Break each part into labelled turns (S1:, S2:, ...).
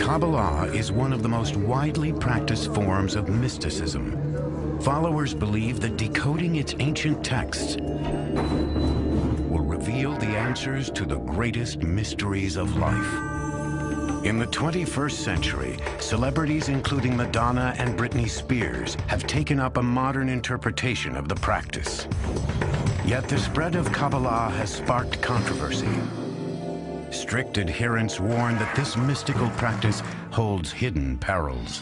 S1: Kabbalah is one of the most widely practiced forms of mysticism. Followers believe that decoding its ancient texts will reveal the answers to the greatest mysteries of life. In the 21st century, celebrities including Madonna and Britney Spears have taken up a modern interpretation of the practice. Yet the spread of Kabbalah has sparked controversy. Strict adherents warn that this mystical practice holds hidden perils.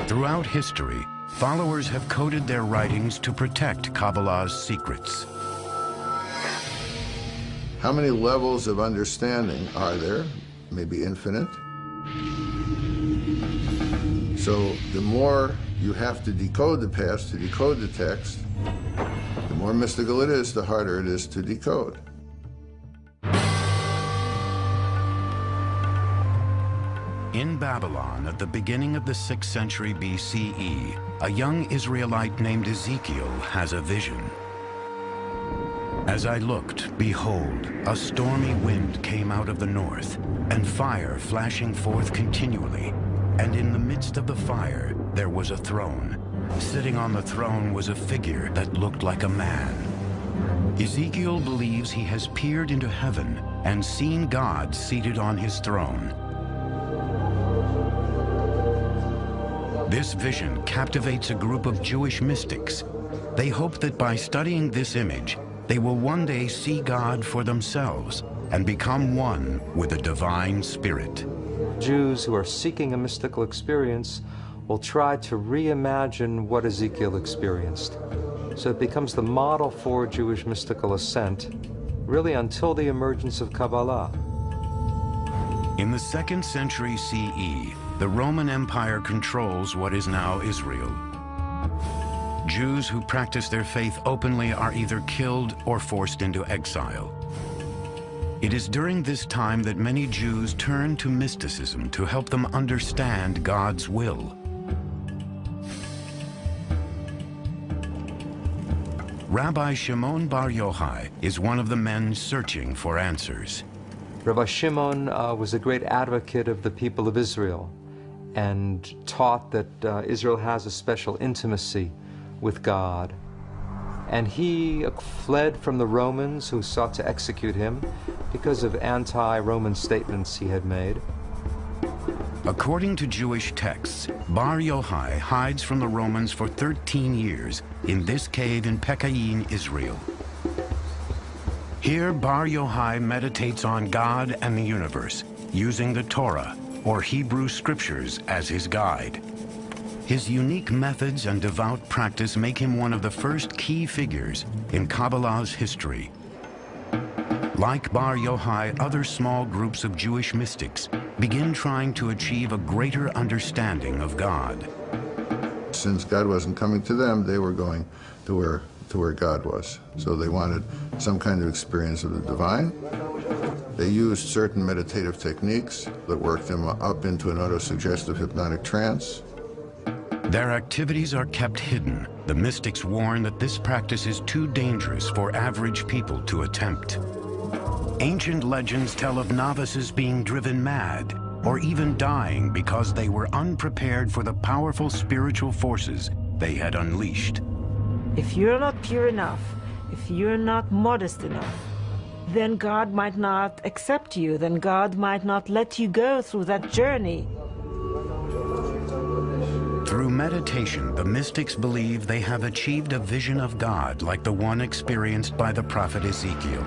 S1: Throughout history, followers have coded their writings to protect Kabbalah's secrets.
S2: How many levels of understanding are there? Maybe infinite. So the more you have to decode the past, to decode the text, the more mystical it is, the harder it is to decode.
S1: In Babylon, at the beginning of the 6th century BCE, a young Israelite named Ezekiel has a vision. As I looked, behold, a stormy wind came out of the north, and fire flashing forth continually. And in the midst of the fire, there was a throne. Sitting on the throne was a figure that looked like a man. Ezekiel believes he has peered into heaven and seen God seated on his throne. This vision captivates a group of Jewish mystics. They hope that by studying this image, they will one day see God for themselves and become one with the divine spirit.
S3: Jews who are seeking a mystical experience will try to reimagine what Ezekiel experienced. So it becomes the model for Jewish mystical ascent, really until the emergence of Kabbalah.
S1: In the 2nd century CE, the Roman Empire controls what is now Israel. Jews who practice their faith openly are either killed or forced into exile. It is during this time that many Jews turn to mysticism to help them understand God's will. Rabbi Shimon Bar Yochai is one of the men searching for answers.
S3: Rabbi Shimon was a great advocate of the people of Israel and taught that Israel has a special intimacy with God. And he fled from the Romans who sought to execute him because of anti-Roman statements he had made.
S1: According to Jewish texts, Bar Yochai hides from the Romans for 13 years in this cave in Pekayin, Israel. Here, Bar Yochai meditates on God and the universe, using the Torah, or Hebrew scriptures, as his guide. His unique methods and devout practice make him one of the first key figures in Kabbalah's history. Like Bar Yochai, other small groups of Jewish mystics begin trying to achieve a greater understanding of God.
S2: Since God wasn't coming to them, they were going to where God was. So they wanted some kind of experience of the divine. They used certain meditative techniques that worked them up into an autosuggestive hypnotic trance.
S1: Their activities are kept hidden. The mystics warn that this practice is too dangerous for average people to attempt. Ancient legends tell of novices being driven mad or even dying because they were unprepared for the powerful spiritual forces they had unleashed.
S4: If you're not pure enough, if you're not modest enough, then God might not accept you, then God might not let you go through that journey.
S1: Through meditation, the mystics believe they have achieved a vision of God like the one experienced by the prophet Ezekiel.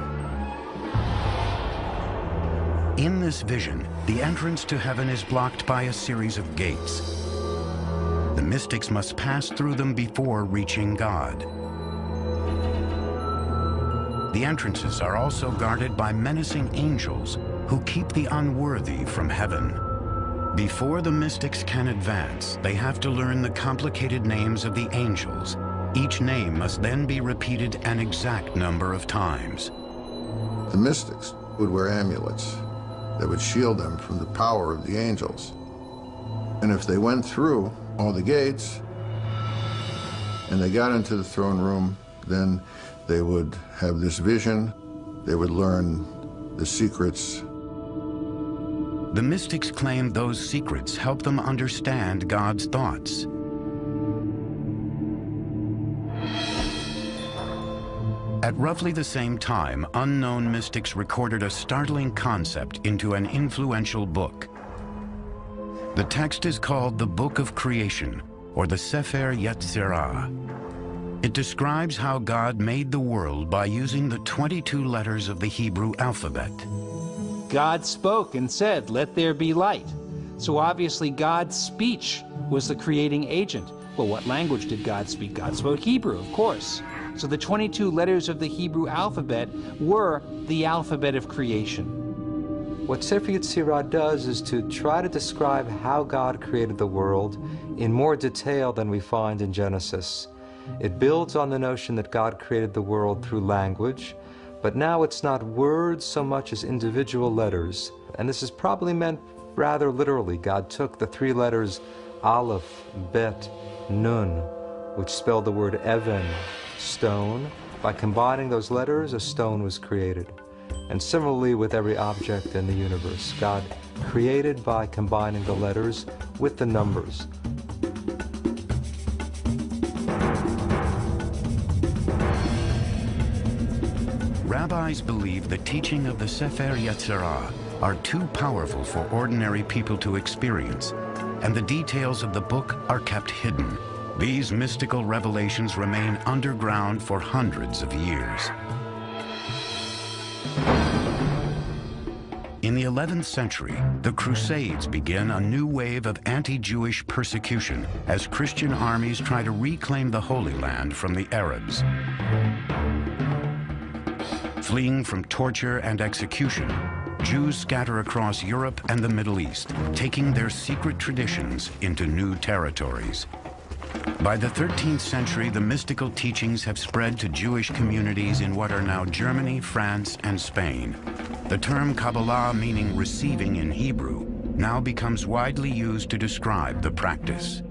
S1: In this vision, the entrance to heaven is blocked by a series of gates. The mystics must pass through them before reaching God. The entrances are also guarded by menacing angels who keep the unworthy from heaven. Before the mystics can advance, they have to learn the complicated names of the angels. Each name must then be repeated an exact number of times.
S2: The mystics would wear amulets that would shield them from the power of the angels. And if they went through all the gates and they got into the throne room, then they would have this vision. They would learn the secrets
S1: The mystics claimed those secrets help them understand God's thoughts. At roughly the same time, unknown mystics recorded a startling concept into an influential book. The text is called the Book of Creation, or the Sefer Yetzirah. It describes how God made the world by using the 22 letters of the Hebrew alphabet.
S5: God spoke and said, "Let there be light." So obviously God's speech was the creating agent. Well, what language did God speak? God spoke Hebrew, of course. So the 22 letters of the Hebrew alphabet were the alphabet of creation.
S3: What Sefer Yetzirah does is to try to describe how God created the world in more detail than we find in Genesis. It builds on the notion that God created the world through language, but now it's not words so much as individual letters. And this is probably meant rather literally. God took the 3 letters Aleph, Bet, Nun, which spelled the word Even, stone. By combining those letters, a stone was created. And similarly with every object in the universe, God created by combining the letters with the numbers.
S1: Rabbis believe the teaching of the Sefer Yetzirah are too powerful for ordinary people to experience, and the details of the book are kept hidden. These mystical revelations remain underground for hundreds of years. In the 11th century, the Crusades begin a new wave of anti-Jewish persecution as Christian armies try to reclaim the Holy Land from the Arabs. Fleeing from torture and execution, Jews scatter across Europe and the Middle East, taking their secret traditions into new territories. By the 13th century, the mystical teachings have spread to Jewish communities in what are now Germany, France, and Spain. The term Kabbalah, meaning receiving in Hebrew, now becomes widely used to describe the practice.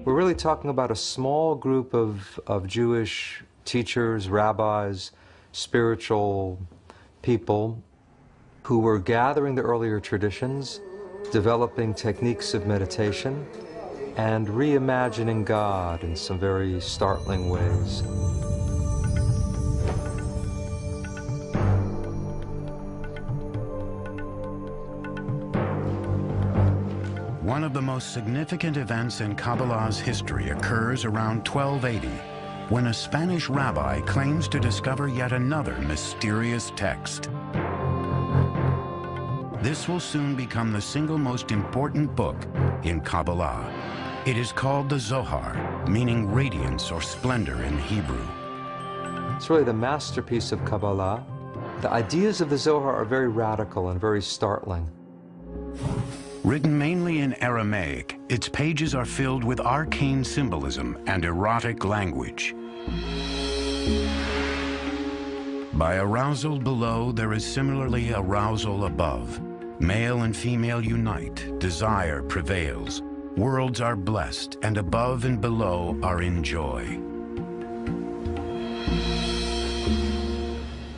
S3: We're really talking about a small group of Jewish teachers, rabbis, spiritual people who were gathering the earlier traditions, developing techniques of meditation, and reimagining God in some very startling ways.
S1: One of the most significant events in Kabbalah's history occurs around 1280, when a Spanish rabbi claims to discover yet another mysterious text. This will soon become the single most important book in Kabbalah. It is called the Zohar, meaning radiance or splendor in Hebrew.
S3: It's really the masterpiece of Kabbalah. The ideas of the Zohar are very radical and very startling.
S1: Written mainly in Aramaic, its pages are filled with arcane symbolism and erotic language. By arousal below, there is similarly arousal above. Male and female unite, desire prevails. Worlds are blessed, and above and below are in joy.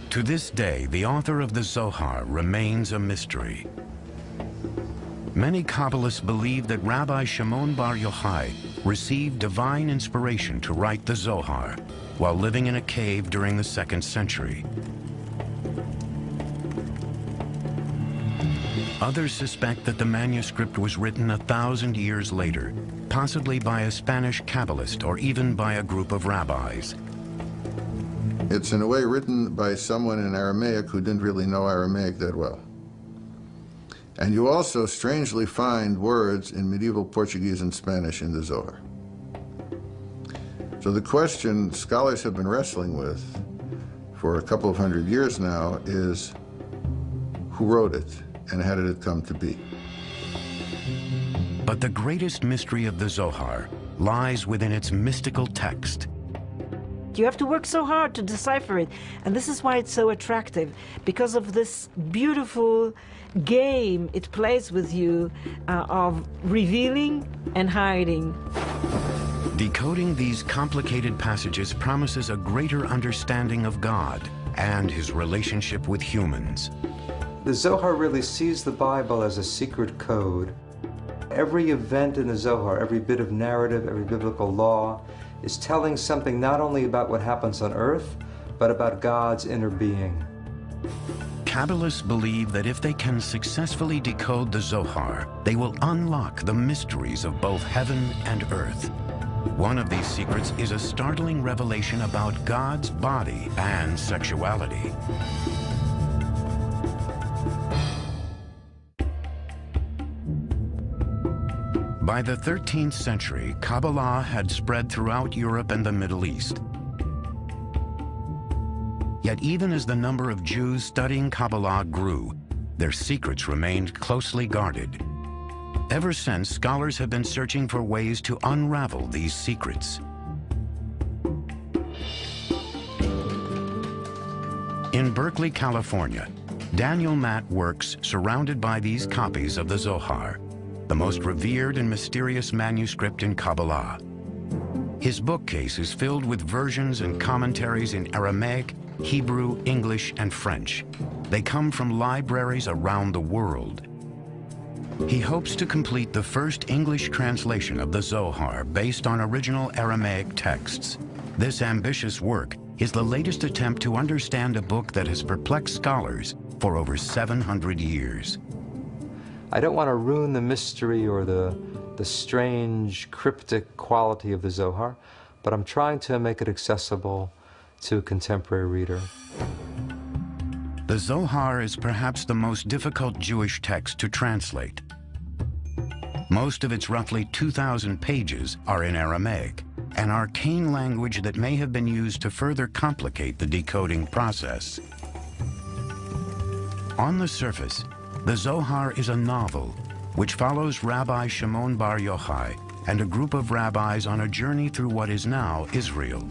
S1: To this day, the author of the Zohar remains a mystery. Many Kabbalists believe that Rabbi Shimon Bar Yochai received divine inspiration to write the Zohar while living in a cave during the 2nd century. Others suspect that the manuscript was written 1,000 years later, possibly by a Spanish Kabbalist or even by a group of rabbis.
S2: It's in a way written by someone in Aramaic who didn't really know Aramaic that well. And you also strangely find words in medieval Portuguese and Spanish in the Zohar. So the question scholars have been wrestling with for a couple of hundred years now is, who wrote it and how did it come to be?
S1: But the greatest mystery of the Zohar lies within its mystical text.
S4: You have to work so hard to decipher it, and this is why it's so attractive, because of this beautiful game it plays with you of revealing and hiding.
S1: Decoding these complicated passages promises a greater understanding of God and his relationship with humans.
S3: The Zohar really sees the Bible as a secret code. Every event in the Zohar, every bit of narrative, every biblical law, is telling something not only about what happens on earth, but about God's inner being.
S1: Kabbalists believe that if they can successfully decode the Zohar, they will unlock the mysteries of both heaven and earth. One of these secrets is a startling revelation about God's body and sexuality. By the 13th century, Kabbalah had spread throughout Europe and the Middle East. Yet even as the number of Jews studying Kabbalah grew, their secrets remained closely guarded. Ever since, scholars have been searching for ways to unravel these secrets. In Berkeley, California, Daniel Matt works surrounded by these copies of the Zohar, the most revered and mysterious manuscript in Kabbalah. His bookcase is filled with versions and commentaries in Aramaic, Hebrew, English, and French. They come from libraries around the world. He hopes to complete the first English translation of the Zohar based on original Aramaic texts. This ambitious work is the latest attempt to understand a book that has perplexed scholars for over 700 years.
S3: I don't want to ruin the mystery or the strange, cryptic quality of the Zohar, but I'm trying to make it accessible to a contemporary reader.
S1: The Zohar is perhaps the most difficult Jewish text to translate. Most of its roughly 2,000 pages are in Aramaic, an arcane language that may have been used to further complicate the decoding process. On the surface, the Zohar is a novel which follows Rabbi Shimon Bar Yochai and a group of rabbis on a journey through what is now Israel.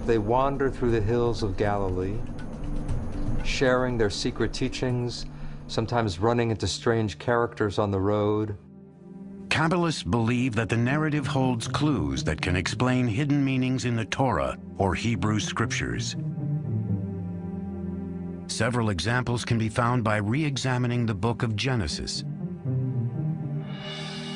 S3: They wander through the hills of Galilee, sharing their secret teachings, sometimes running into strange characters on the road.
S1: Kabbalists believe that the narrative holds clues that can explain hidden meanings in the Torah or Hebrew scriptures. Several examples can be found by re-examining the book of Genesis.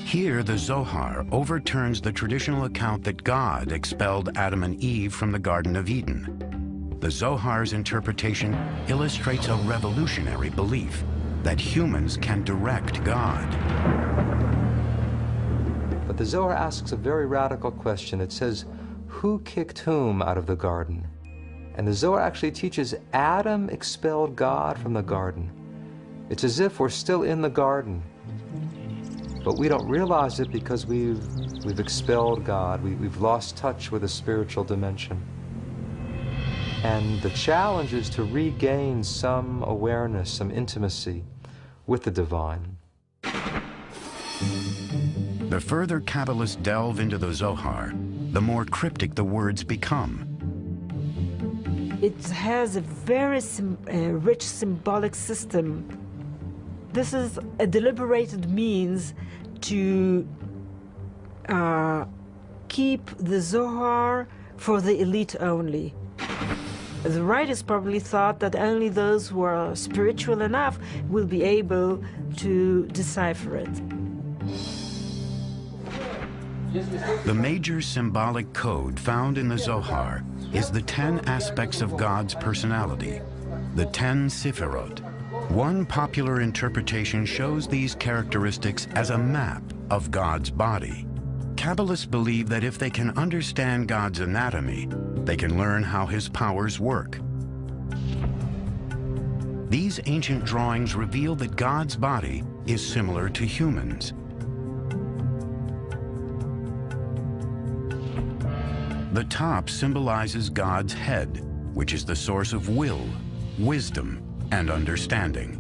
S1: Here, the Zohar overturns the traditional account that God expelled Adam and Eve from the Garden of Eden. The Zohar's interpretation illustrates a revolutionary belief that humans can direct God.
S3: But the Zohar asks a very radical question. It says, who kicked whom out of the garden? And the Zohar actually teaches Adam expelled God from the garden. It's as if we're still in the garden, but we don't realize it because we've expelled God. We've lost touch with the spiritual dimension. And the challenge is to regain some awareness, some intimacy with the divine.
S1: The further Kabbalists delve into the Zohar, the more cryptic the words become.
S4: It has a very rich symbolic system. This is a deliberated means to keep the Zohar for the elite only. The writers probably thought that only those who are spiritual enough will be able to decipher it.
S1: The major symbolic code found in the Zohar is the 10 aspects of God's personality, the 10 Sefirot. One popular interpretation shows these characteristics as a map of God's body. Kabbalists believe that if they can understand God's anatomy, they can learn how his powers work. These ancient drawings reveal that God's body is similar to humans. The top symbolizes God's head, which is the source of will, wisdom, and understanding.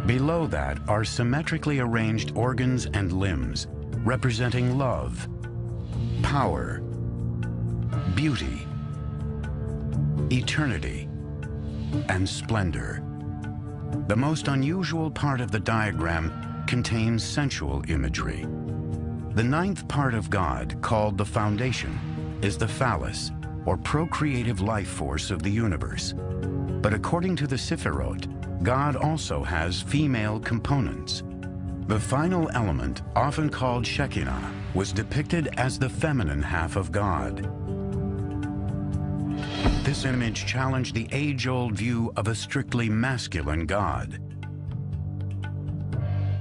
S1: Below that are symmetrically arranged organs and limbs, representing love, power, beauty, eternity, and splendor. The most unusual part of the diagram contains sensual imagery. The ninth part of God, called the foundation, is the phallus, or procreative life force of the universe. But according to the Sephirot, God also has female components. The final element, often called Shekinah, was depicted as the feminine half of God. This image challenged the age-old view of a strictly masculine God.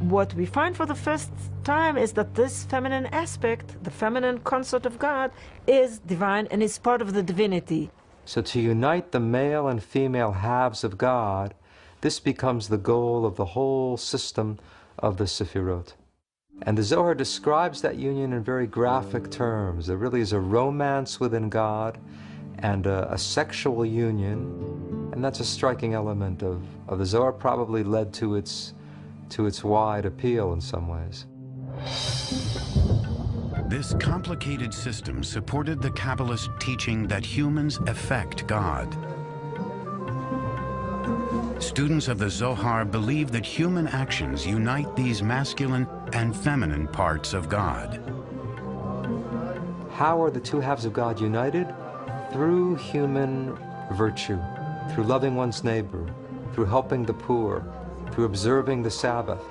S4: What we find for the first time is that this feminine aspect, the feminine consort of God, is divine and is part of the divinity.
S3: So to unite the male and female halves of God, this becomes the goal of the whole system of the Sephirot. And the Zohar describes that union in very graphic terms. There really is a romance within God and a sexual union, and that's a striking element of the Zohar, probably led to its wide appeal in some ways.
S1: This complicated system supported the Kabbalist teaching that humans affect God. Students of the Zohar believe that human actions unite these masculine and feminine parts of God.
S3: How are the two halves of God united? Through human virtue, through loving one's neighbor, through helping the poor, through observing the Sabbath,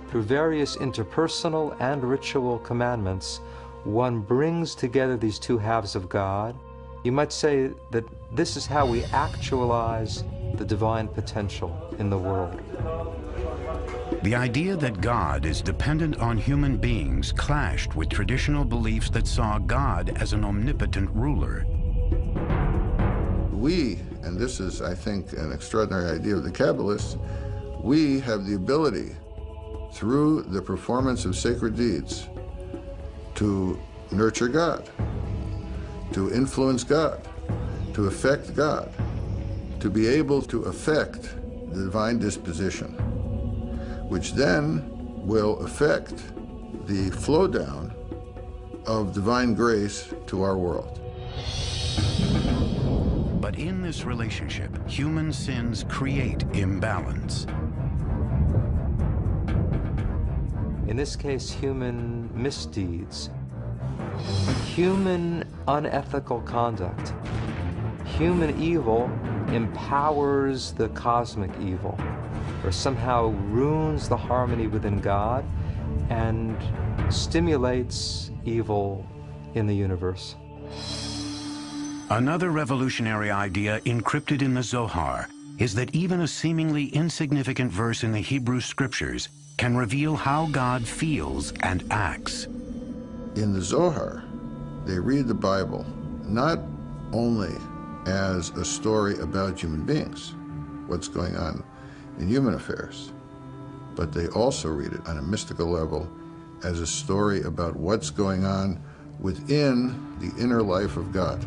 S3: through various interpersonal and ritual commandments. One brings together these two halves of God. You might say that this is how we actualize the divine potential in the world.
S1: The idea that God is dependent on human beings clashed with traditional beliefs that saw God as an omnipotent ruler.
S2: We, and this is, I think, an extraordinary idea of the Kabbalists, we have the ability, through the performance of sacred deeds, to nurture God, to influence God, to affect God, to be able to affect the divine disposition, which then will affect the flow down of divine grace to our world.
S1: But in this relationship, human sins create imbalance.
S3: In this case, human misdeeds, human unethical conduct, human evil empowers the cosmic evil, or somehow ruins the harmony within God and stimulates evil in the universe.
S1: Another revolutionary idea encrypted in the Zohar is that even a seemingly insignificant verse in the Hebrew scriptures can reveal how God feels and acts.
S2: In the Zohar, they read the Bible not only as a story about human beings, what's going on in human affairs, but they also read it on a mystical level as a story about what's going on within the inner life of God.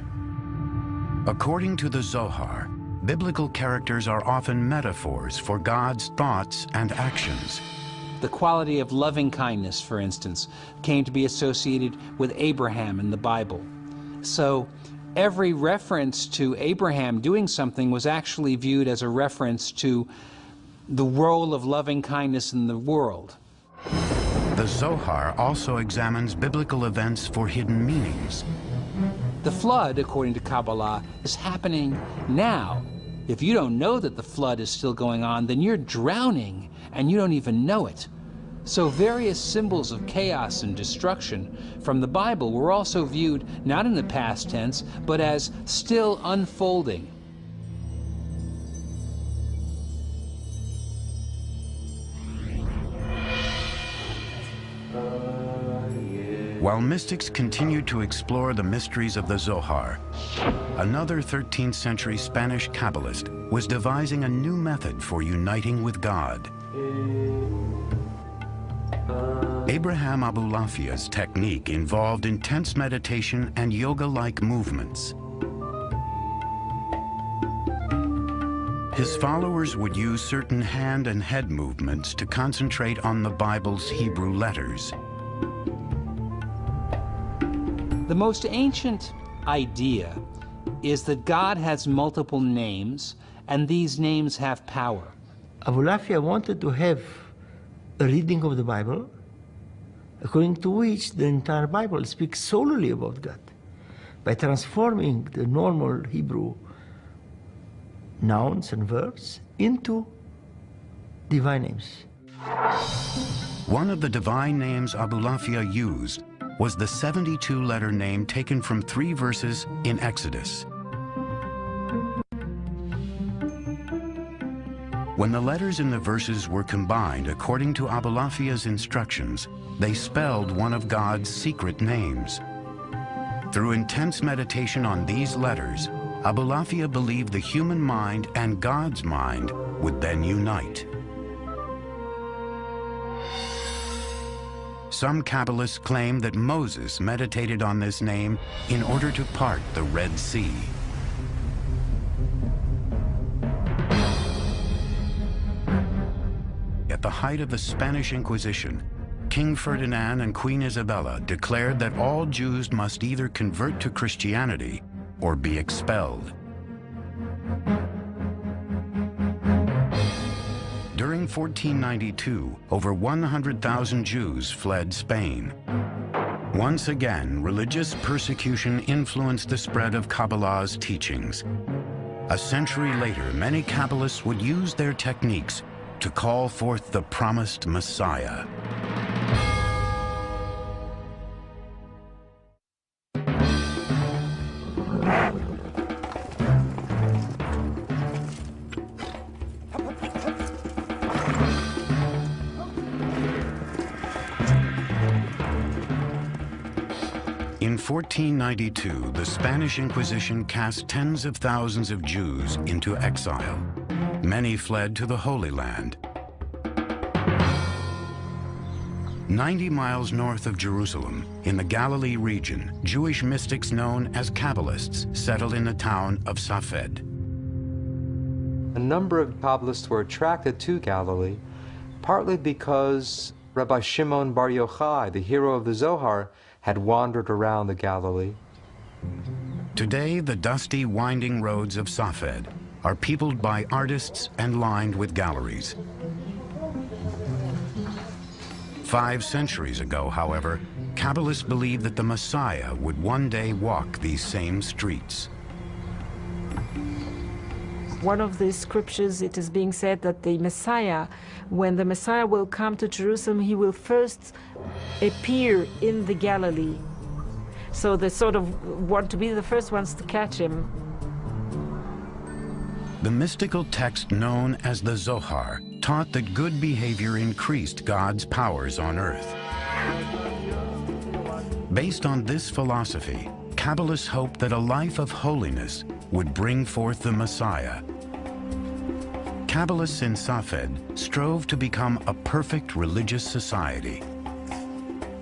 S1: According to the Zohar, biblical characters are often metaphors for God's thoughts and actions.
S5: The quality of loving kindness, for instance, came to be associated with Abraham in the Bible. So every reference to Abraham doing something was actually viewed as a reference to the role of loving kindness in the world.
S1: The Zohar also examines biblical events for hidden meanings.
S5: The flood, according to Kabbalah, is happening now. If you don't know that the flood is still going on, then you're drowning and you don't even know it. So various symbols of chaos and destruction from the Bible were also viewed not in the past tense, but as still unfolding.
S1: While mystics continued to explore the mysteries of the Zohar, another 13th century Spanish Kabbalist was devising a new method for uniting with God. Abraham Abulafia's technique involved intense meditation and yoga-like movements. His followers would use certain hand and head movements to concentrate on the Bible's Hebrew letters.
S5: The most ancient idea is that God has multiple names, and these names have power.
S6: Abulafia wanted to have a reading of the Bible, according to which the entire Bible speaks solely about God. by transforming the normal Hebrew nouns and verbs into divine names.
S1: One of the divine names Abulafia used was the 72-letter name taken from 3 verses in Exodus. When the letters in the verses were combined according to Abulafia's instructions, they spelled one of God's secret names. Through intense meditation on these letters, Abulafia believed the human mind and God's mind would then unite. Some Kabbalists claim that Moses meditated on this name in order to part the Red Sea. At the height of the Spanish Inquisition, King Ferdinand and Queen Isabella declared that all Jews must either convert to Christianity or be expelled. During 1492, over 100,000 Jews fled Spain. Once again, religious persecution influenced the spread of Kabbalah's teachings. A century later, many Kabbalists would use their techniques to call forth the promised Messiah. In 1492, the Spanish Inquisition cast tens of thousands of Jews into exile. Many fled to the Holy Land. 90 miles north of Jerusalem, in the Galilee region, Jewish mystics known as Kabbalists settled in the town of Safed.
S3: A number of Kabbalists were attracted to Galilee, partly because Rabbi Shimon Bar Yochai, the hero of the Zohar, had wandered around the Galilee.
S1: Today, the dusty, winding roads of Safed are peopled by artists and lined with galleries. 5 centuries ago, however, Kabbalists believed that the Messiah would one day walk these same streets.
S4: One of the scriptures, it is being said that the Messiah, when the Messiah will come to Jerusalem, he will first appear in the Galilee. So they sort of want to be the first ones to catch him.
S1: The mystical text known as the Zohar taught that good behavior increased God's powers on earth. Based on this philosophy, Kabbalists hoped that a life of holiness would bring forth the Messiah. Kabbalists in Safed strove to become a perfect religious society.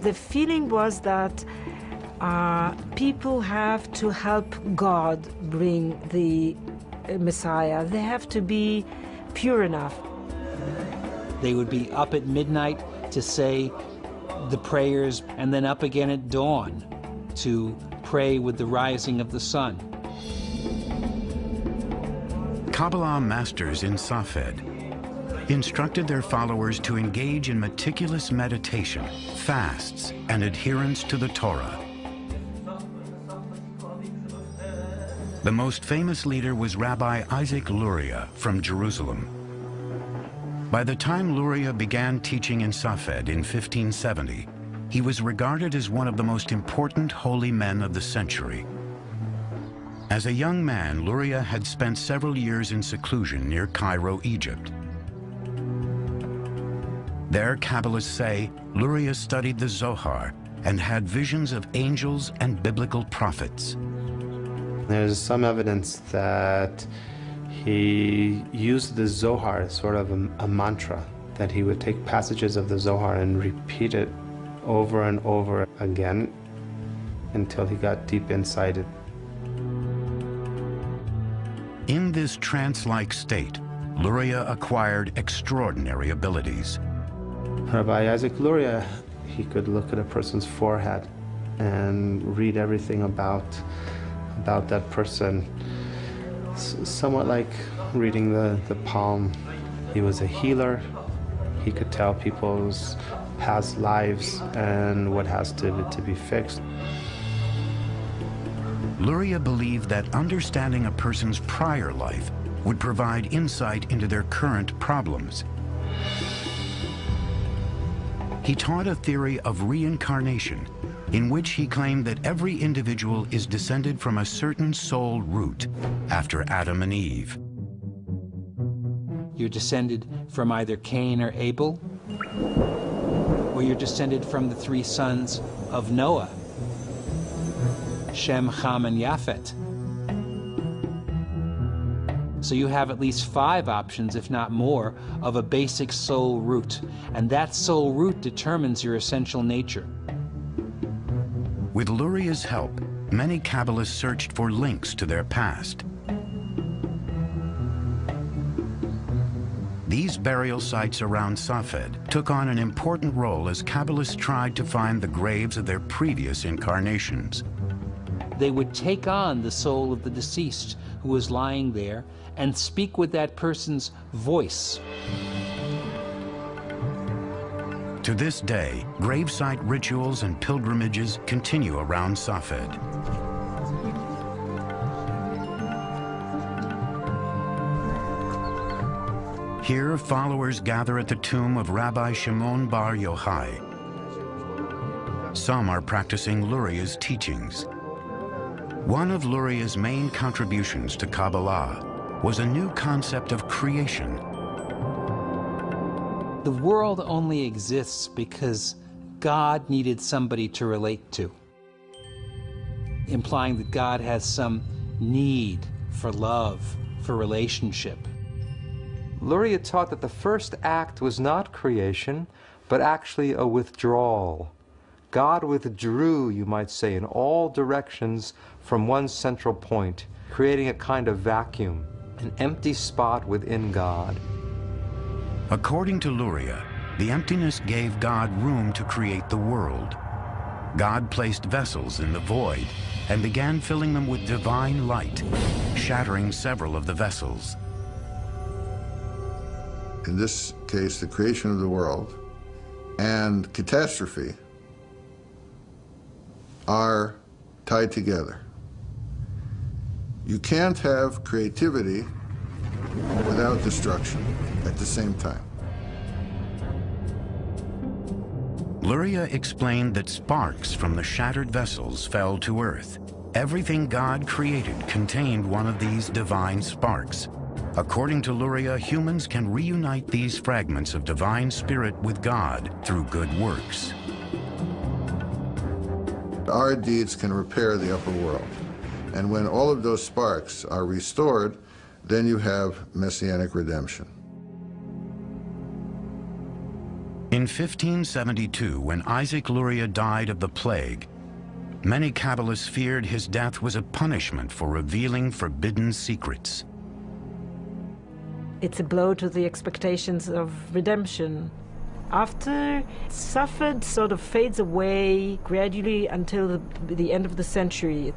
S4: The feeling was that people have to help God bring the Messiah. They have to be pure enough.
S5: They would be up at midnight to say the prayers, and then up again at dawn to pray with the rising of the sun.
S1: Kabbalah masters in Safed instructed their followers to engage in meticulous meditation, fasts, and adherence to the Torah. The most famous leader was Rabbi Isaac Luria from Jerusalem. By the time Luria began teaching in Safed in 1570, he was regarded as one of the most important holy men of the century. As a young man, Luria had spent several years in seclusion near Cairo, Egypt. There, Kabbalists say, Luria studied the Zohar and had visions of angels and biblical prophets.
S7: There's some evidence that he used the Zohar as sort of a mantra, that he would take passages of the Zohar and repeat it over and over again until he got deep inside it.
S1: In this trance-like state, Luria acquired extraordinary abilities.
S7: Rabbi Isaac Luria, he could look at a person's forehead and read everything about that person, somewhat like reading the palm. He was a healer. He could tell people's past lives and what has to be fixed.
S1: Luria believed that understanding a person's prior life would provide insight into their current problems. He taught a theory of reincarnation, in which he claimed that every individual is descended from a certain soul root after Adam and Eve.
S5: You're descended from either Cain or Abel, or you're descended from the three sons of Noah, Shem, Ham, and Japhet. So you have at least 5 options, if not more, of a basic soul root, and that soul root determines your essential nature.
S1: With Luria's help, many Kabbalists searched for links to their past. These burial sites around Safed took on an important role as Kabbalists tried to find the graves of their previous incarnations.
S5: They would take on the soul of the deceased who was lying there and speak with that person's voice.
S1: To this day, gravesite rituals and pilgrimages continue around Safed. Here, followers gather at the tomb of Rabbi Shimon Bar Yochai. Some are practicing Luria's teachings. One of Luria's main contributions to Kabbalah was a new concept of creation.
S5: The world only exists because God needed somebody to relate to, implying that God has some need for love, for relationship.
S3: Luria taught that the first act was not creation, but actually a withdrawal. God withdrew, you might say, in all directions from one central point, creating a kind of vacuum, an empty spot within God.
S1: According to Luria, the emptiness gave God room to create the world. God placed vessels in the void and began filling them with divine light, shattering several of the vessels.
S2: In this case, the creation of the world and catastrophe are tied together. You can't have creativity without destruction at the same time.
S1: Luria explained that sparks from the shattered vessels fell to earth. Everything God created contained one of these divine sparks. According to Luria, humans can reunite these fragments of divine spirit with God through good works.
S2: Our deeds can repair the upper world. And when all of those sparks are restored, then you have messianic redemption.
S1: In 1572, when Isaac Luria died of the plague, many Kabbalists feared his death was a punishment for revealing forbidden secrets.
S4: It's a blow to the expectations of redemption. After Safed sort of fades away gradually until the end of the century.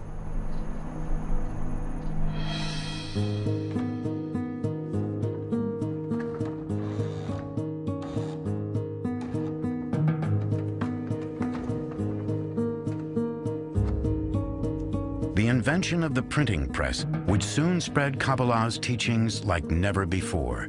S1: The invention of the printing press would soon spread Kabbalah's teachings like never before.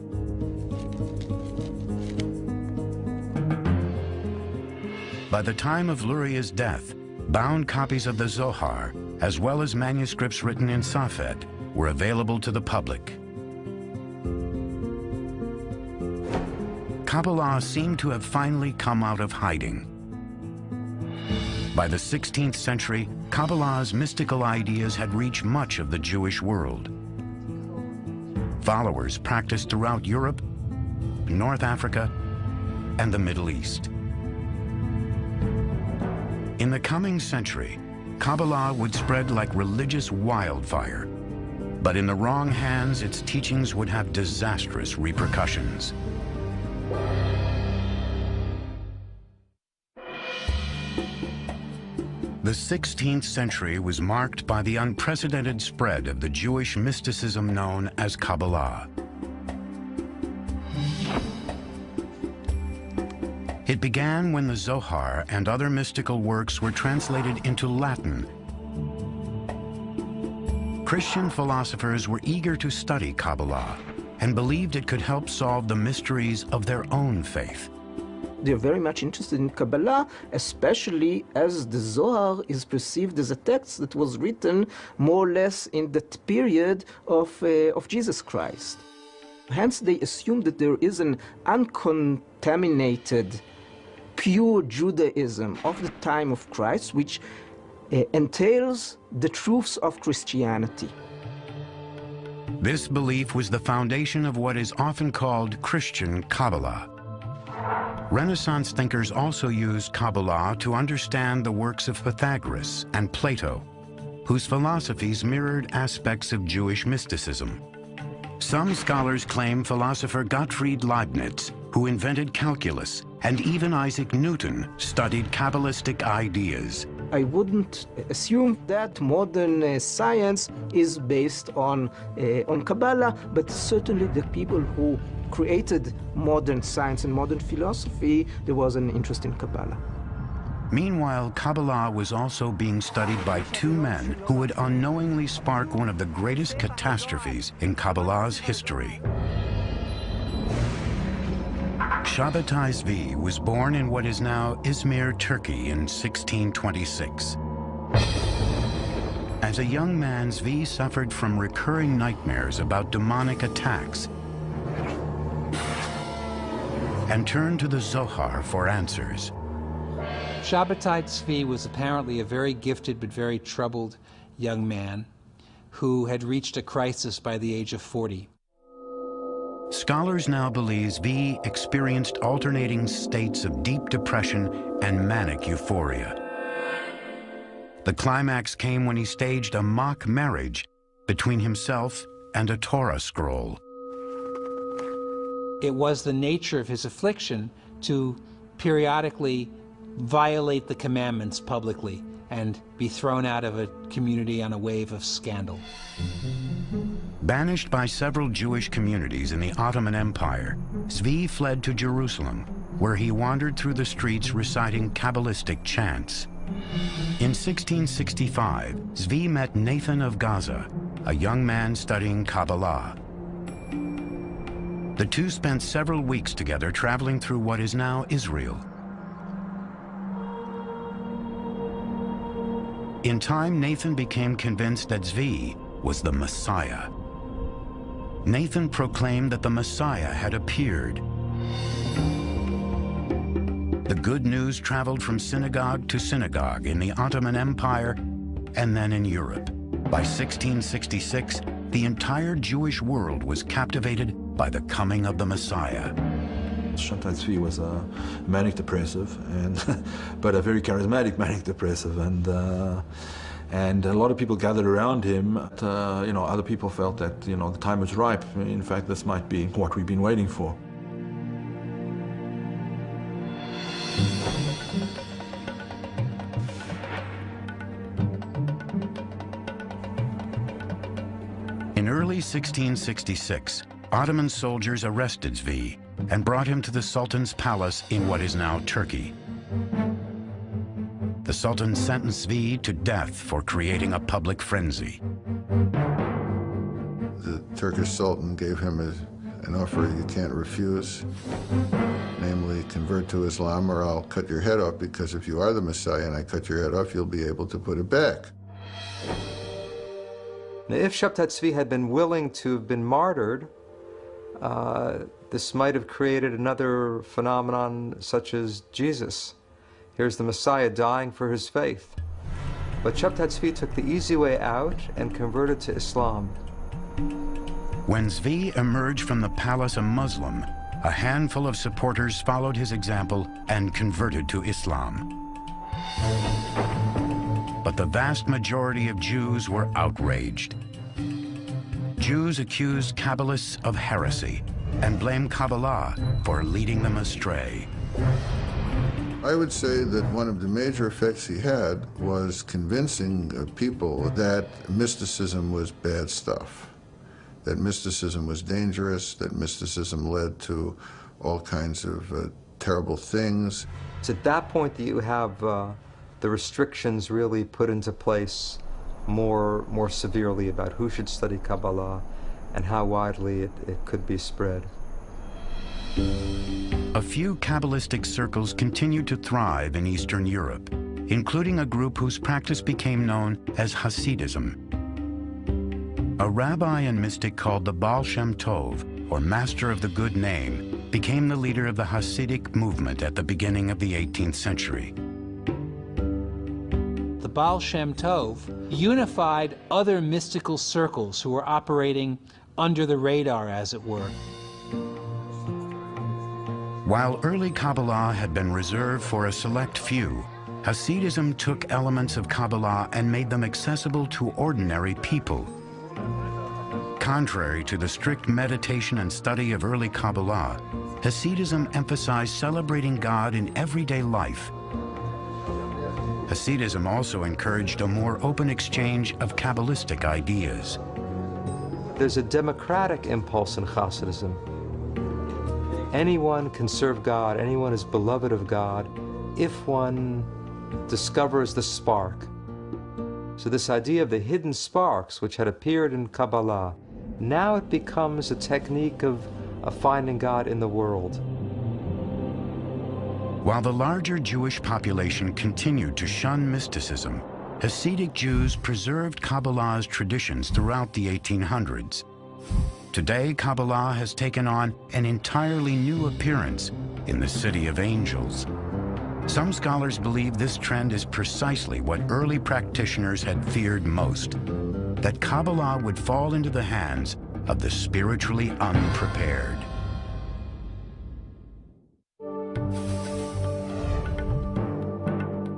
S1: By the time of Luria's death, bound copies of the Zohar, as well as manuscripts written in Safed, were available to the public. Kabbalah seemed to have finally come out of hiding. By the 16th century, Kabbalah's mystical ideas had reached much of the Jewish world. Followers practiced throughout Europe, North Africa, and the Middle East. In the coming century, Kabbalah would spread like religious wildfire, but in the wrong hands, its teachings would have disastrous repercussions. The 16th century was marked by the unprecedented spread of the Jewish mysticism known as Kabbalah. It began when the Zohar and other mystical works were translated into Latin Christian philosophers were eager to study Kabbalah and believed it could help solve the mysteries of their own faith.
S8: They're very much interested in Kabbalah, especially as the Zohar is perceived as a text that was written more or less in that period of Jesus Christ. Hence, they assume that there is an uncontaminated, pure Judaism of the time of Christ, which entails the truths of Christianity.
S1: This belief was the foundation of what is often called Christian Kabbalah. Renaissance thinkers also used Kabbalah to understand the works of Pythagoras and Plato, whose philosophies mirrored aspects of Jewish mysticism. Some scholars claim philosopher Gottfried Leibniz, who invented calculus, and even Isaac Newton studied Kabbalistic ideas.
S8: I wouldn't assume that modern science is based on Kabbalah, but certainly the people who created modern science and modern philosophy, there was an interest in Kabbalah.
S1: Meanwhile, Kabbalah was also being studied by two men who would unknowingly spark one of the greatest catastrophes in Kabbalah's history. Shabbatai Zvi was born in what is now Izmir, Turkey in 1626. As a young man, Zvi suffered from recurring nightmares about demonic attacks and turned to the Zohar for answers.
S5: Shabbatai Zvi was apparently a very gifted but very troubled young man who had reached a crisis by the age of 40.
S1: Scholars now believe Zvi experienced alternating states of deep depression and manic euphoria. The climax came when he staged a mock marriage between himself and a Torah scroll.
S5: It was the nature of his affliction to periodically violate the commandments publicly and be thrown out of a community on a wave of scandal.
S1: Banished by several Jewish communities in the Ottoman Empire, Zvi fled to Jerusalem, where he wandered through the streets reciting Kabbalistic chants. In 1665, Zvi met Nathan of Gaza, a young man studying Kabbalah. The two spent several weeks together traveling through what is now Israel. In time, Nathan became convinced that Zvi was the Messiah. Nathan proclaimed that the Messiah had appeared. The good news traveled from synagogue to synagogue in the Ottoman Empire and then in Europe. By 1666, the entire Jewish world was captivated by the coming of the Messiah.
S9: Shabbatai Zvi was a manic depressive, but a very charismatic manic depressive, and a lot of people gathered around him. Other people felt that the time was ripe. In fact, this might be what we've been waiting for.
S1: In early 1666, Ottoman soldiers arrested Zvi and brought him to the Sultan's palace in what is now Turkey. The Sultan sentenced Zvi to death for creating a public frenzy.
S2: The Turkish Sultan gave him an offer you can't refuse, namely, convert to Islam or I'll cut your head off, because if you are the Messiah and I cut your head off, you'll be able to put it back.
S3: Now, if Shabbatai Zvi had been willing to have been martyred, this might have created another phenomenon such as Jesus. Here's the Messiah dying for his faith. But Shabbatai Zvi took the easy way out and converted to Islam.
S1: When Zvi emerged from the palace a Muslim, a handful of supporters followed his example and converted to Islam. But the vast majority of Jews were outraged. Jews accused Kabbalists of heresy and blamed Kabbalah for leading them astray.
S2: I would say that one of the major effects he had was convincing people that mysticism was bad stuff, that mysticism was dangerous, that mysticism led to all kinds of terrible things.
S3: It's at that point that you have the restrictions really put into place more severely about who should study Kabbalah and how widely it could be spread.
S1: A few Kabbalistic circles continued to thrive in Eastern Europe, including a group whose practice became known as Hasidism. A rabbi and mystic called the Baal Shem Tov, or Master of the Good Name, became the leader of the Hasidic movement at the beginning of the 18th century.
S5: The Baal Shem Tov unified other mystical circles who were operating under the radar, as it were.
S1: While early Kabbalah had been reserved for a select few, Hasidism took elements of Kabbalah and made them accessible to ordinary people. Contrary to the strict meditation and study of early Kabbalah, Hasidism emphasized celebrating God in everyday life. Hasidism also encouraged a more open exchange of Kabbalistic ideas.
S3: There's a democratic impulse in Hasidism. Anyone can serve God, anyone is beloved of God, if one discovers the spark. So this idea of the hidden sparks, which had appeared in Kabbalah, now it becomes a technique of finding God in the world.
S1: While the larger Jewish population continued to shun mysticism, Hasidic Jews preserved Kabbalah's traditions throughout the 1800s. Today, Kabbalah has taken on an entirely new appearance in the City of Angels. Some scholars believe this trend is precisely what early practitioners had feared most, that Kabbalah would fall into the hands of the spiritually unprepared.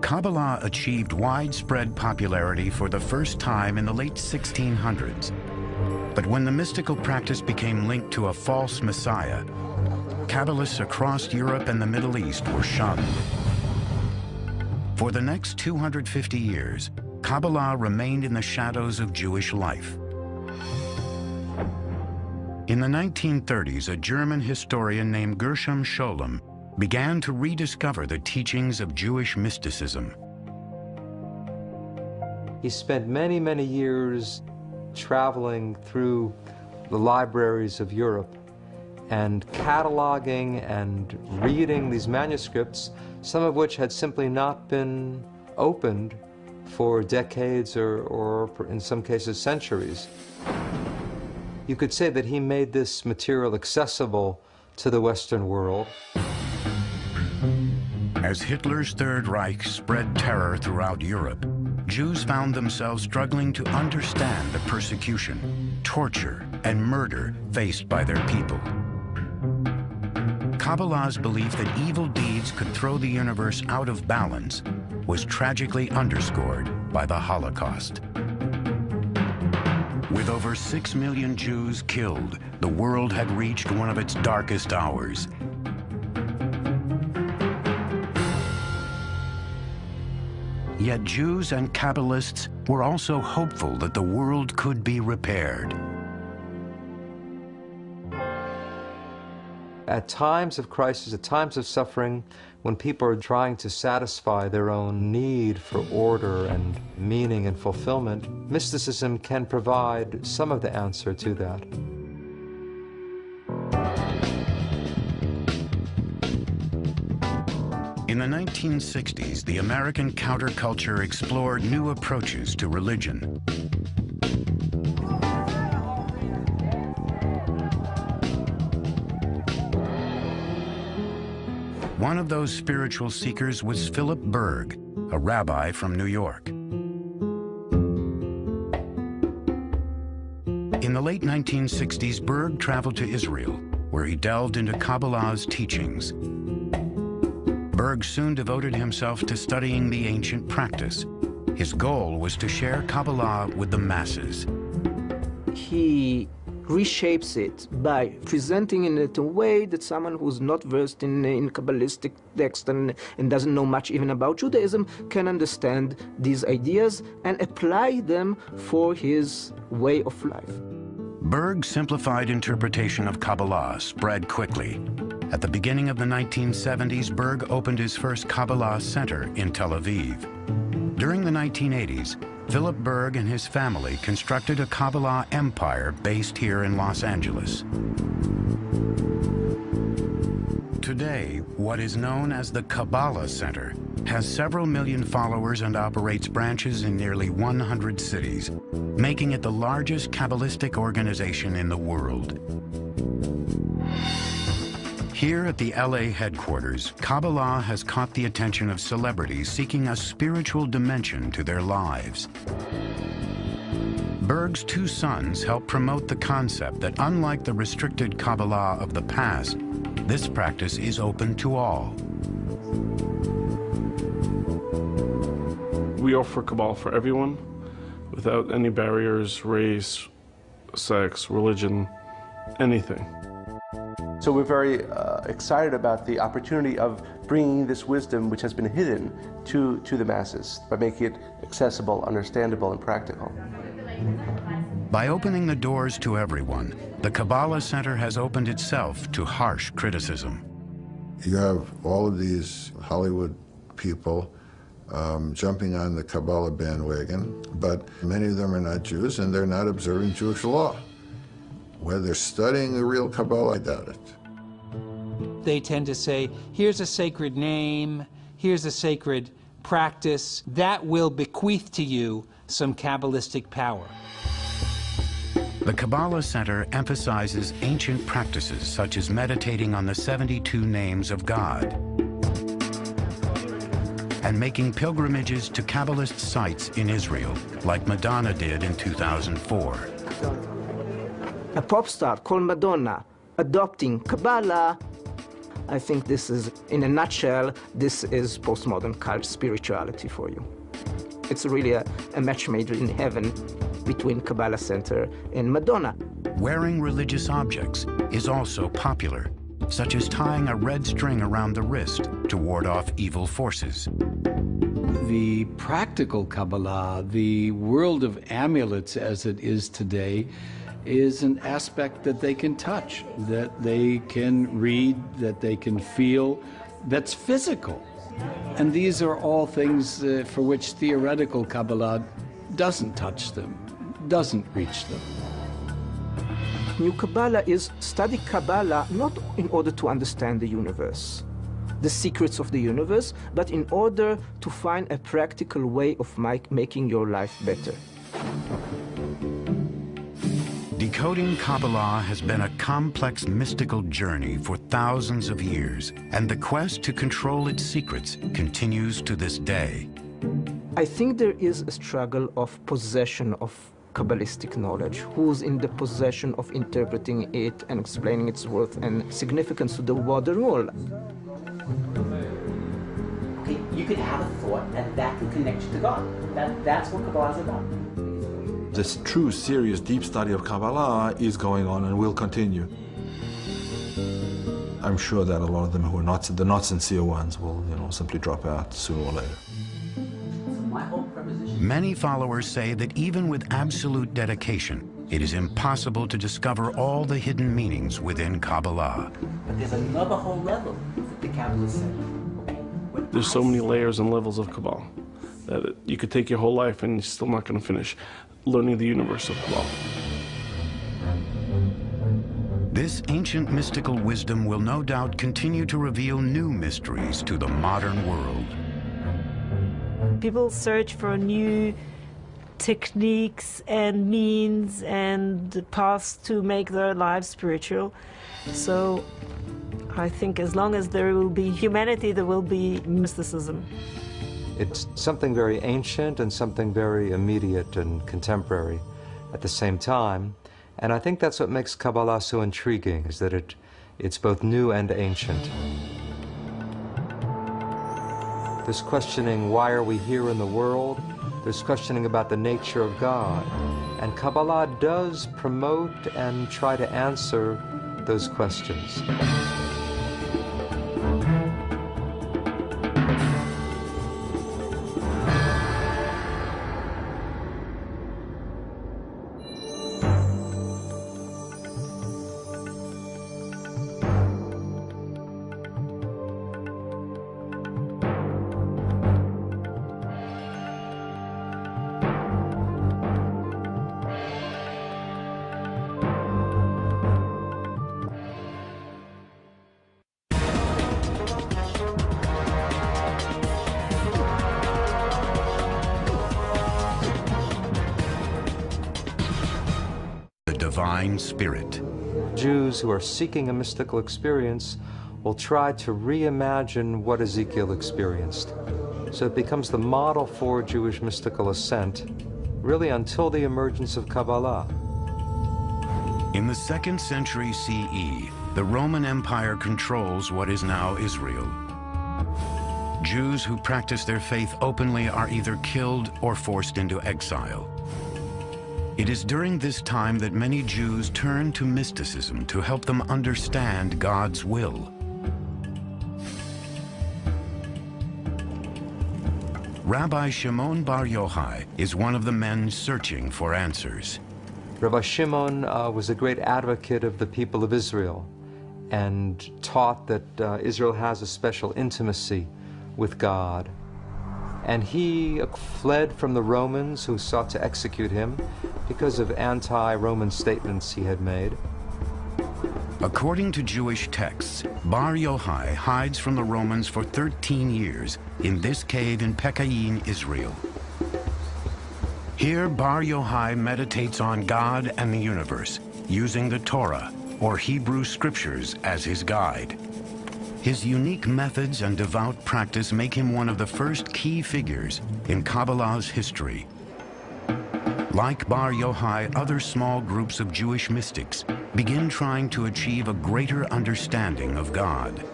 S1: Kabbalah achieved widespread popularity for the first time in the late 1600s. But when the mystical practice became linked to a false messiah, Kabbalists across Europe and the Middle East were shunned. For the next 250 years, Kabbalah remained in the shadows of Jewish life. In the 1930s, a German historian named Gershom Scholem began to rediscover the teachings of Jewish mysticism.
S3: He spent many, many years traveling through the libraries of Europe and cataloging and reading these manuscripts, some of which had simply not been opened for decades or in some cases centuries. You could say that he made this material accessible to the Western world.
S1: As Hitler's Third Reich spread terror throughout Europe, Jews found themselves struggling to understand the persecution, torture, and murder faced by their people. Kabbalah's belief that evil deeds could throw the universe out of balance was tragically underscored by the Holocaust. With over 6 million Jews killed, the world had reached one of its darkest hours. Yet Jews and Kabbalists were also hopeful that the world could be repaired.
S3: At times of crisis, at times of suffering, when people are trying to satisfy their own need for order and meaning and fulfillment, mysticism can provide some of the answer to that.
S1: In the 1960s, the American counterculture explored new approaches to religion. One of those spiritual seekers was Philip Berg, a rabbi from New York. In the late 1960s, Berg traveled to Israel, where he delved into Kabbalah's teachings. Berg soon devoted himself to studying the ancient practice. His goal was to share Kabbalah with the masses.
S8: He reshapes it by presenting it in a way that someone who's not versed in Kabbalistic text and doesn't know much even about Judaism can understand these ideas and apply them for his way of life.
S1: Berg's simplified interpretation of Kabbalah spread quickly. At the beginning of the 1970s, Berg opened his first Kabbalah center in Tel Aviv. During the 1980s, Philip Berg and his family constructed a Kabbalah empire based here in Los Angeles. Today, what is known as the Kabbalah Center has several million followers and operates branches in nearly 100 cities, making it the largest Kabbalistic organization in the world. Here at the LA headquarters, Kabbalah has caught the attention of celebrities seeking a spiritual dimension to their lives. Berg's two sons help promote the concept that unlike the restricted Kabbalah of the past, this practice is open to all.
S10: We offer Kabbalah for everyone, without any barriers, race, sex, religion, anything.
S11: So we're very excited about the opportunity of bringing this wisdom, which has been hidden, to the masses by making it accessible, understandable, and practical.
S1: By opening the doors to everyone, the Kabbalah Center has opened itself to harsh criticism.
S2: You have all of these Hollywood people jumping on the Kabbalah bandwagon, but many of them are not Jews and they're not observing Jewish law. Whether they're studying the real Kabbalah, I doubt it.
S5: They tend to say, here's a sacred name, here's a sacred practice, that will bequeath to you some Kabbalistic power.
S1: The Kabbalah Center emphasizes ancient practices such as meditating on the 72 names of God and making pilgrimages to Kabbalist sites in Israel, like Madonna did in 2004.
S8: A pop star called Madonna adopting Kabbalah, I think this is, in a nutshell, this is postmodern cult spirituality for you. It's really a match made in heaven between Kabbalah Center and Madonna.
S1: Wearing religious objects is also popular, such as tying a red string around the wrist to ward off evil forces.
S12: The practical Kabbalah, the world of amulets as it is today, is an aspect that they can touch, that they can read, that they can feel, that's physical. And these are all things for which theoretical Kabbalah doesn't touch them, doesn't reach them.
S8: New Kabbalah is study Kabbalah not in order to understand the universe, the secrets of the universe, but in order to find a practical way of making your life better.
S1: Decoding Kabbalah has been a complex mystical journey for thousands of years, and the quest to control its secrets continues to this day.
S8: I think there is a struggle of possession of Kabbalistic knowledge, who's in the possession of interpreting it and explaining its worth and significance to the modern world.
S13: Okay, you could have a thought and that can connect you to God. That's what Kabbalah is about.
S9: This true, serious, deep study of Kabbalah is going on and will continue. I'm sure that a lot of them who are not, the not sincere ones will, simply drop out sooner or later.
S1: Many followers say that even with absolute dedication, it is impossible to discover all the hidden meanings within Kabbalah.
S13: But there's another whole level that the Kabbalists say.
S10: There's so many layers and levels of Kabbalah that you could take your whole life and you're still not going to finish learning the universe of Kabbalah.
S1: This ancient mystical wisdom will no doubt continue to reveal new mysteries to the modern world.
S4: People search for new techniques and means and paths to make their lives spiritual. So I think as long as there will be humanity, there will be mysticism.
S3: It's something very ancient and something very immediate and contemporary at the same time. And I think that's what makes Kabbalah so intriguing, is that it's both new and ancient. There's questioning, why are we here in the world? There's questioning about the nature of God. And Kabbalah does promote and try to answer those questions.
S1: divine spirit.
S3: Jews who are seeking a mystical experience will try to reimagine what Ezekiel experienced. So it becomes the model for Jewish mystical ascent, really until the emergence of Kabbalah.
S1: In the 2nd century CE, the Roman Empire controls what is now Israel. Jews who practice their faith openly are either killed or forced into exile. It is during this time that many Jews turn to mysticism to help them understand God's will. Rabbi Shimon Bar Yochai is one of the men searching for answers.
S3: Rabbi Shimon was a great advocate of the people of Israel and taught that Israel has a special intimacy with God. And he fled from the Romans who sought to execute him because of anti-Roman statements he had made.
S1: According to Jewish texts, Bar Yochai hides from the Romans for 13 years in this cave in Pekayin, Israel. Here, Bar Yochai meditates on God and the universe, using the Torah, or Hebrew scriptures, as his guide. His unique methods and devout practice make him one of the first key figures in Kabbalah's history. Like Bar Yochai, other small groups of Jewish mystics begin trying to achieve a greater understanding of God.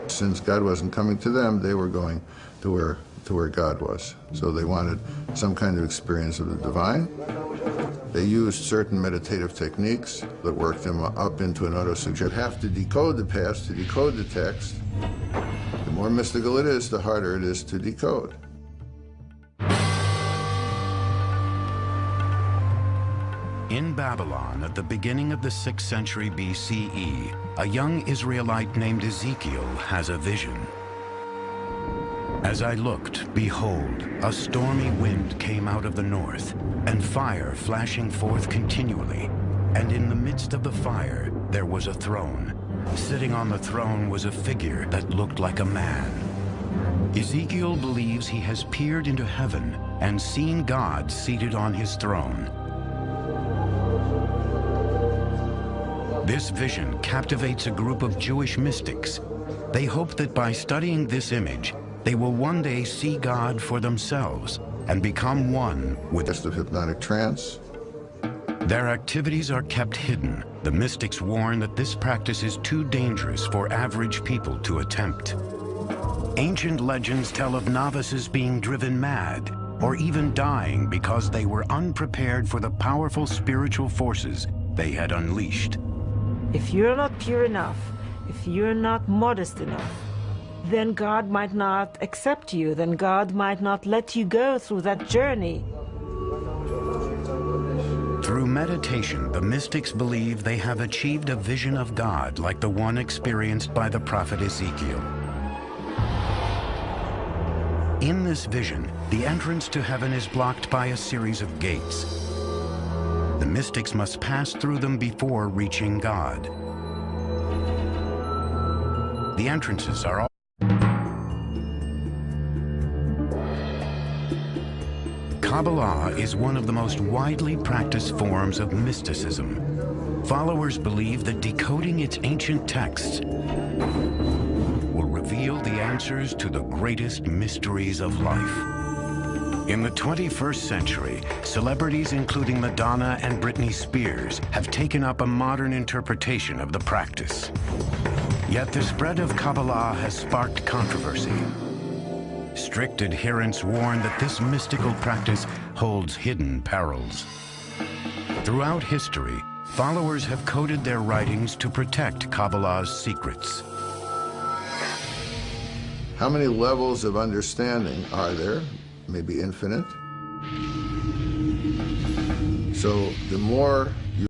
S2: Since God wasn't coming to them, they were going to where God was. So they wanted some kind of experience of the divine. They used certain meditative techniques that worked them up into an auto-suggestion. You have to decode the past to decode the text. The more mystical it is, the harder it is to decode.
S1: In Babylon, at the beginning of the 6th century BCE, a young Israelite named Ezekiel has a vision. As I looked, behold, a stormy wind came out of the north, and fire flashing forth continually. And in the midst of the fire, there was a throne. Sitting on the throne was a figure that looked like a man. Ezekiel believes he has peered into heaven and seen God seated on his throne. This vision captivates a group of Jewish mystics. They hope that by studying this image, they will one day see God for themselves and become one with
S2: the hypnotic trance.
S1: Their activities are kept hidden. The mystics warn that this practice is too dangerous for average people to attempt. Ancient legends tell of novices being driven mad or even dying because they were unprepared for the powerful spiritual forces they had unleashed.
S4: If you're not pure enough, if you're not modest enough, then God might not accept you, then God might not let you go through that journey.
S1: Through meditation, the mystics believe they have achieved a vision of God like the one experienced by the prophet Ezekiel. In this vision, the entrance to heaven is blocked by a series of gates. The mystics must pass through them before reaching God. The entrances are all Kabbalah is one of the most widely practiced forms of mysticism. Followers believe that decoding its ancient texts will reveal the answers to the greatest mysteries of life. In the 21st century, celebrities including Madonna and Britney Spears have taken up a modern interpretation of the practice. Yet the spread of Kabbalah has sparked controversy. Strict adherents warn that this mystical practice holds hidden perils. Throughout history, followers have coded their writings to protect Kabbalah's secrets.
S2: How many levels of understanding are there? Maybe infinite. So the more